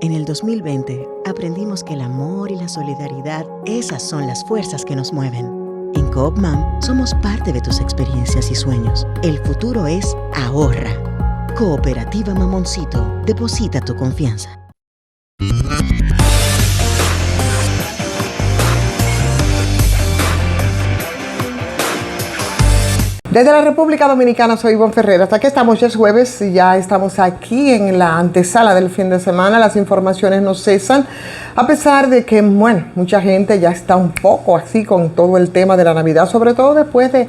En el 2020 aprendimos que el amor y la solidaridad, esas son las fuerzas que nos mueven. En Coop Mam somos parte de tus experiencias y sueños. El futuro es ahorra. Cooperativa Mamoncito, deposita tu confianza. Desde la República Dominicana soy Ivonne Ferrer. Hasta que estamos, ya es jueves y ya estamos aquí en la antesala del fin de semana. Las informaciones no cesan, a pesar de que, bueno, mucha gente ya está un poco así con todo el tema de la Navidad, sobre todo después de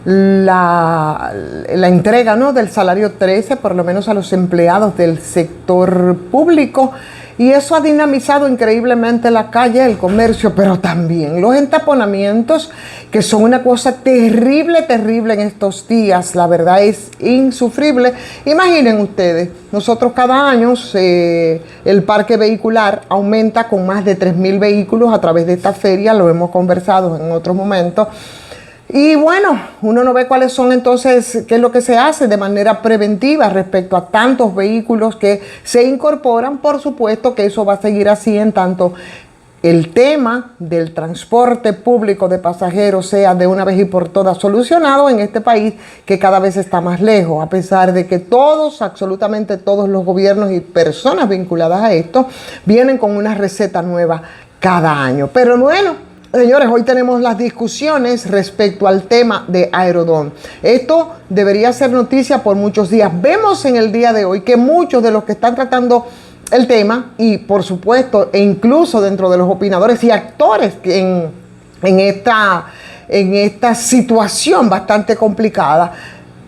la entrega, ¿no?, del salario 13, por lo menos a los empleados del sector público. Y eso ha dinamizado increíblemente la calle, el comercio, pero también los entaponamientos, que son una cosa terrible, terrible en estos días. La verdad es insufrible. Imaginen ustedes, nosotros cada año el parque vehicular aumenta con más de 3.000 vehículos a través de esta feria, lo hemos conversado en otros momentos. Y bueno, uno no ve cuáles son entonces, qué es lo que se hace de manera preventiva respecto a tantos vehículos que se incorporan. Por supuesto que eso va a seguir así en tanto el tema del transporte público de pasajeros sea de una vez y por todas solucionado en este país que cada vez está más lejos, a pesar de que todos, absolutamente todos los gobiernos y personas vinculadas a esto vienen con una receta nueva cada año. Pero bueno, señores, hoy tenemos las discusiones respecto al tema de Aerodón. Esto debería ser noticia por muchos días. Vemos en el día de hoy que muchos de los que están tratando el tema, y por supuesto, e incluso dentro de los opinadores y actores en esta situación bastante complicada,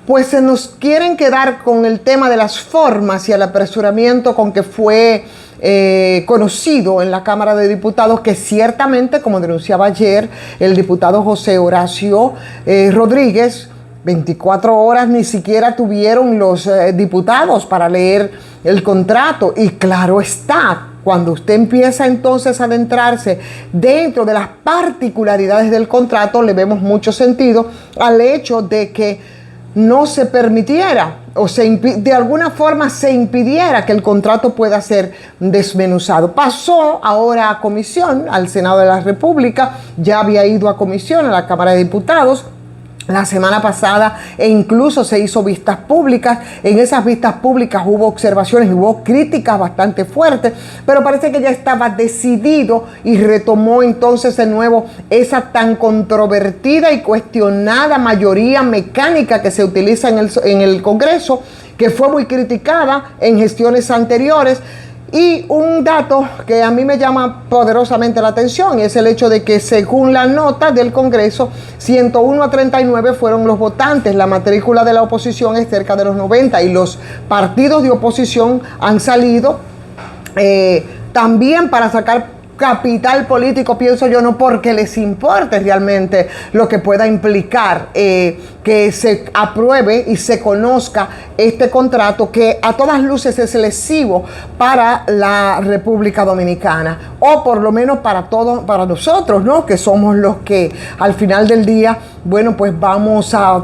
pues se nos quieren quedar con el tema de las formas y el apresuramiento con que fue conocido en la Cámara de Diputados, que ciertamente, como denunciaba ayer el diputado José Horacio Rodríguez, 24 horas ni siquiera tuvieron los diputados para leer el contrato. Y claro está, cuando usted empieza entonces a adentrarse dentro de las particularidades del contrato, le vemos mucho sentido al hecho de que no se permitiera o de alguna forma se impidiera que el contrato pueda ser desmenuzado. Pasó ahora a comisión, al Senado de la República, ya había ido a comisión, a la Cámara de Diputados la semana pasada, e incluso se hizo vistas públicas. En esas vistas públicas hubo observaciones y hubo críticas bastante fuertes, pero parece que ya estaba decidido y retomó entonces de nuevo esa tan controvertida y cuestionada mayoría mecánica que se utiliza en el Congreso, que fue muy criticada en gestiones anteriores. Y un dato que a mí me llama poderosamente la atención es el hecho de que, según la nota del Congreso, 101 a 39 fueron los votantes. La matrícula de la oposición es cerca de los 90 y los partidos de oposición han salido también para sacar capital político, pienso yo, no porque les importe realmente lo que pueda implicar que se apruebe y se conozca este contrato, que a todas luces es lesivo para la República Dominicana, o por lo menos para todos, para nosotros, ¿no?, que somos los que al final del día, bueno, pues vamos a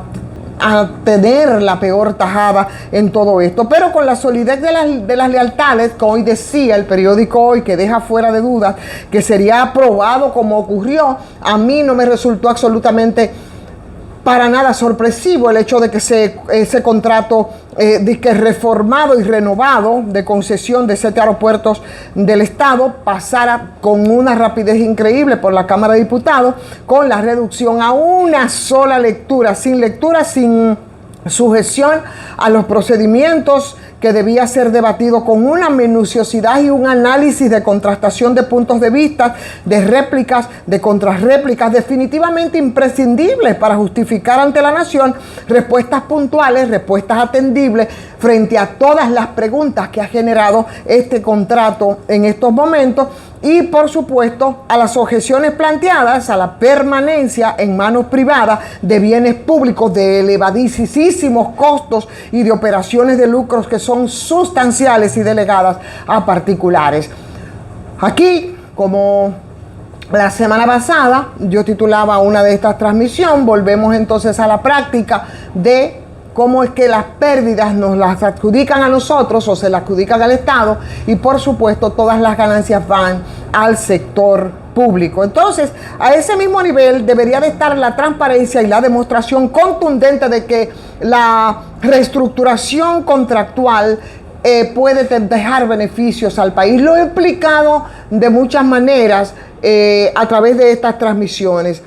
tener la peor tajada en todo esto. Pero con la solidez de las lealtades, que hoy decía el periódico Hoy, que deja fuera de dudas que sería aprobado como ocurrió, a mí no me resultó absolutamente para nada sorpresivo el hecho de que ese contrato disque reformado y renovado de concesión de 7 aeropuertos del Estado pasara con una rapidez increíble por la Cámara de Diputados, con la reducción a una sola lectura, sin sujeción a los procedimientos que debía ser debatido con una minuciosidad y un análisis de contrastación de puntos de vista, de réplicas, de contrarréplicas, definitivamente imprescindibles para justificar ante la nación respuestas puntuales, respuestas atendibles frente a todas las preguntas que ha generado este contrato en estos momentos. Y por supuesto a las objeciones planteadas a la permanencia en manos privadas de bienes públicos de elevadísimos costos y de operaciones de lucros que son sustanciales y delegadas a particulares. Aquí, como la semana pasada yo titulaba una de estas transmisiones, volvemos entonces a la práctica de cómo es que las pérdidas nos las adjudican a nosotros o se las adjudican al Estado, y por supuesto todas las ganancias van al sector público. Entonces, a ese mismo nivel debería de estar la transparencia y la demostración contundente de que la reestructuración contractual puede dejar beneficios al país. Lo he explicado de muchas maneras a través de estas transmisiones,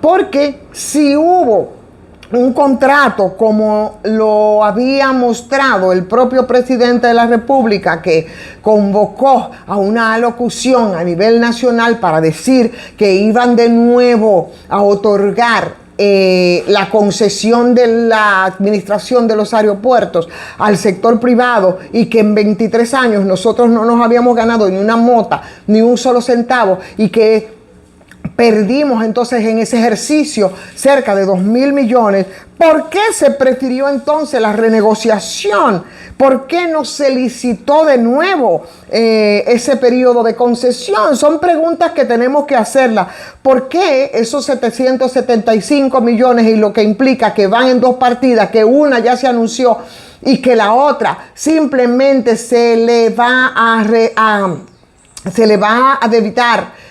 porque si hubo un contrato como lo había mostrado el propio presidente de la República, que convocó a una alocución a nivel nacional para decir que iban de nuevo a otorgar la concesión de la administración de los aeropuertos al sector privado, y que en 23 años nosotros no nos habíamos ganado ni una mota, ni un solo centavo, y que perdimos entonces en ese ejercicio cerca de 2.000 millones. ¿Por qué se prefirió entonces la renegociación? ¿Por qué no se licitó de nuevo ese periodo de concesión? Son preguntas que tenemos que hacerlas. ¿Por qué esos 775 millones y lo que implica que van en dos partidas, que una ya se anunció y que la otra simplemente se le va a debitar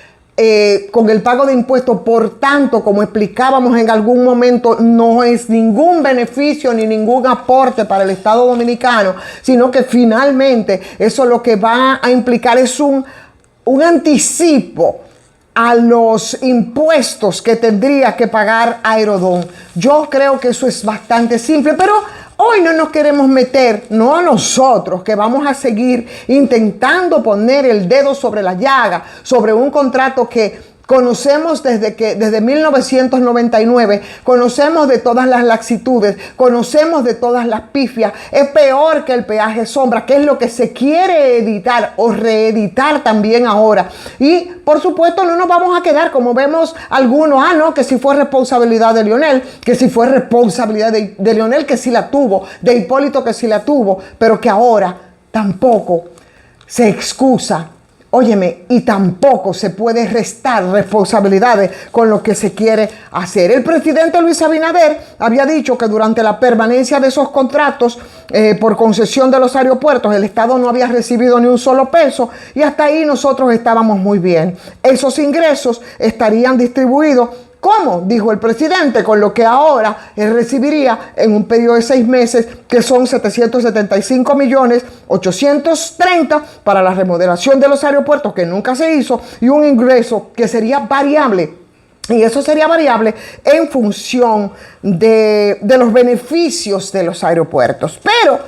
con el pago de impuestos? Por tanto, como explicábamos en algún momento, no es ningún beneficio ni ningún aporte para el Estado dominicano, sino que finalmente eso lo que va a implicar es un anticipo a los impuestos que tendría que pagar Aerodón. Yo creo que eso es bastante simple, pero hoy no nos queremos meter, no a nosotros, que vamos a seguir intentando poner el dedo sobre la llaga, sobre un contrato que conocemos desde 1999, conocemos de todas las laxitudes, conocemos de todas las pifias. Es peor que el peaje sombra, que es lo que se quiere editar o reeditar también ahora. Y por supuesto no nos vamos a quedar como vemos algunos, no, que si fue responsabilidad de Leonel, que si fue responsabilidad de Leonel, que sí la tuvo, de Hipólito, que sí la tuvo, pero que ahora tampoco se excusa. Óyeme, y tampoco se puede restar responsabilidades con lo que se quiere hacer. El presidente Luis Abinader había dicho que durante la permanencia de esos contratos por concesión de los aeropuertos, el Estado no había recibido ni un solo peso, y hasta ahí nosotros estábamos muy bien. Esos ingresos estarían distribuidos, ¿cómo? Dijo el presidente, con lo que ahora él recibiría en un periodo de 6 meses, que son 775 millones 830 para la remodelación de los aeropuertos, que nunca se hizo, y un ingreso que sería variable. Y eso sería variable en función de los beneficios de los aeropuertos. Pero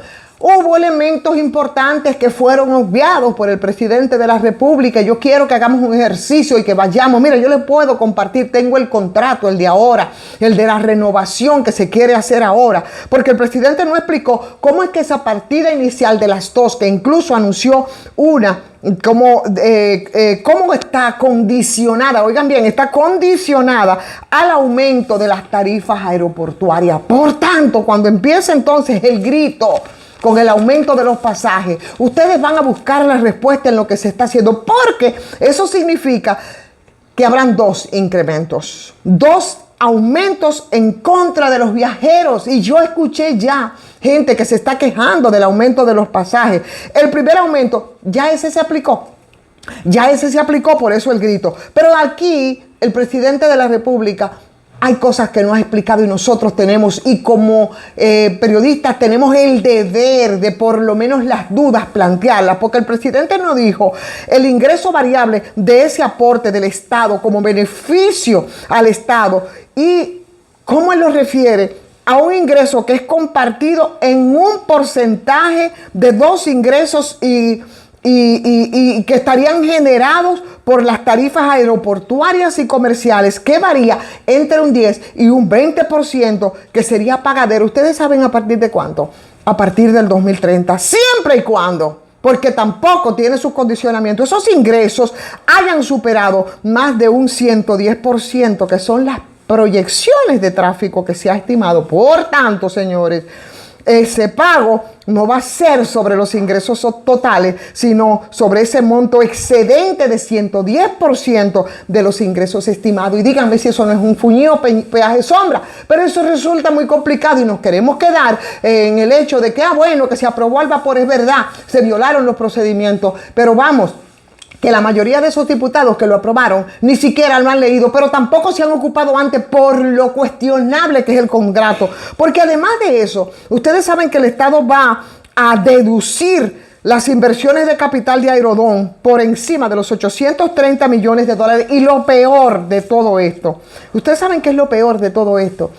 hubo elementos importantes que fueron obviados por el presidente de la República. Yo quiero que hagamos un ejercicio y que vayamos. Mira, yo les puedo compartir, tengo el contrato, el de ahora, el de la renovación que se quiere hacer ahora, porque el presidente no explicó cómo es que esa partida inicial de las dos, que incluso anunció una, cómo está condicionada, oigan bien, está condicionada al aumento de las tarifas aeroportuarias. Por tanto, cuando empieza entonces el grito con el aumento de los pasajes, ustedes van a buscar la respuesta en lo que se está haciendo, porque eso significa que habrán 2 incrementos, 2 aumentos en contra de los viajeros. Y yo escuché ya gente que se está quejando del aumento de los pasajes. El primer aumento, ya ese se aplicó. Por eso el grito. Pero aquí el presidente de la República, hay cosas que no ha explicado, y nosotros tenemos, y como periodistas tenemos el deber de por lo menos las dudas plantearlas, porque el presidente no dijo el ingreso variable de ese aporte del Estado como beneficio al Estado, y cómo él lo refiere a un ingreso que es compartido en un porcentaje de 2 ingresos y que estarían generados por las tarifas aeroportuarias y comerciales, que varía entre un 10 y un 20%, que sería pagadero. ¿Ustedes saben a partir de cuánto? A partir del 2030, siempre y cuando, porque tampoco tiene sus condicionamientos, esos ingresos hayan superado más de un 110%, que son las proyecciones de tráfico que se ha estimado. Por tanto, señores, ese pago no va a ser sobre los ingresos totales, sino sobre ese monto excedente de 110% de los ingresos estimados. Y díganme si eso no es un fuñido peaje sombra, pero eso resulta muy complicado y nos queremos quedar en el hecho de que, bueno, que se aprobó al vapor, es verdad, se violaron los procedimientos, pero vamos, que la mayoría de esos diputados que lo aprobaron ni siquiera lo han leído, pero tampoco se han ocupado antes por lo cuestionable que es el contrato. Porque además de eso, ustedes saben que el Estado va a deducir las inversiones de capital de Aerodón por encima de los 830 millones de dólares. Y lo peor de todo esto, ustedes saben qué es lo peor de todo esto,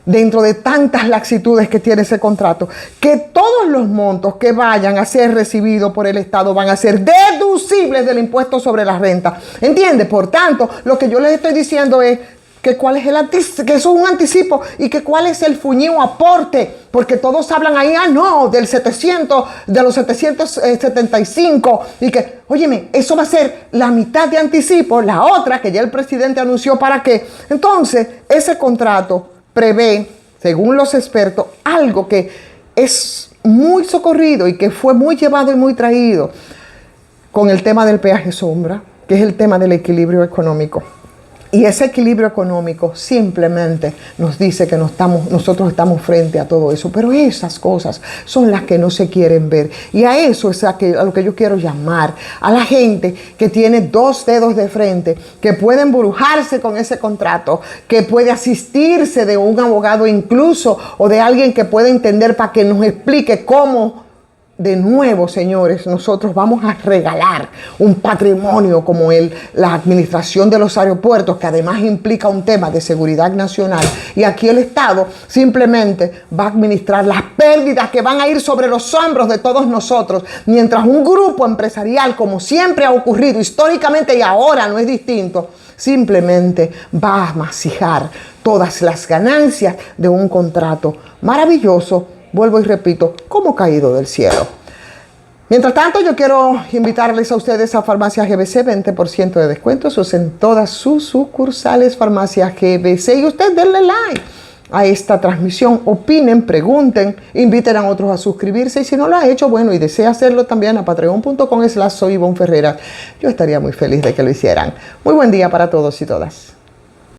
dentro de tantas laxitudes que tiene ese contrato, que todos los montos que vayan a ser recibidos por el Estado van a ser deducibles del impuesto sobre la renta. ¿Entiende? Por tanto, lo que yo les estoy diciendo es que cuál es que eso es un anticipo y que cuál es el fuñido aporte, porque todos hablan ahí, no, de los 775, y que, óyeme, eso va a ser la mitad de anticipo, la otra que ya el presidente anunció para qué. Entonces, ese contrato prevé, según los expertos, algo que es muy socorrido y que fue muy llevado y muy traído con el tema del peaje sombra, que es el tema del equilibrio económico. Y ese equilibrio económico simplemente nos dice que nosotros estamos frente a todo eso. Pero esas cosas son las que no se quieren ver. Y a eso es a lo que yo quiero llamar. A la gente que tiene dos dedos de frente, que puede embrujarse con ese contrato, que puede asistirse de un abogado incluso, o de alguien que pueda entender para que nos explique cómo. De nuevo, señores, nosotros vamos a regalar un patrimonio como la administración de los aeropuertos, que además implica un tema de seguridad nacional. Y aquí el Estado simplemente va a administrar las pérdidas que van a ir sobre los hombros de todos nosotros, mientras un grupo empresarial, como siempre ha ocurrido históricamente y ahora no es distinto, simplemente va a masijar todas las ganancias de un contrato maravilloso. Vuelvo y repito, como caído del cielo. Mientras tanto, yo quiero invitarles a ustedes a Farmacia GBC, 20% de descuentos en todas sus sucursales Farmacia GBC. Y usted denle like a esta transmisión, opinen, pregunten, inviten a otros a suscribirse. Y si no lo ha hecho, bueno, y desea hacerlo también, a patreon.com/soy Ivonne Ferreras. Yo estaría muy feliz de que lo hicieran. Muy buen día para todos y todas.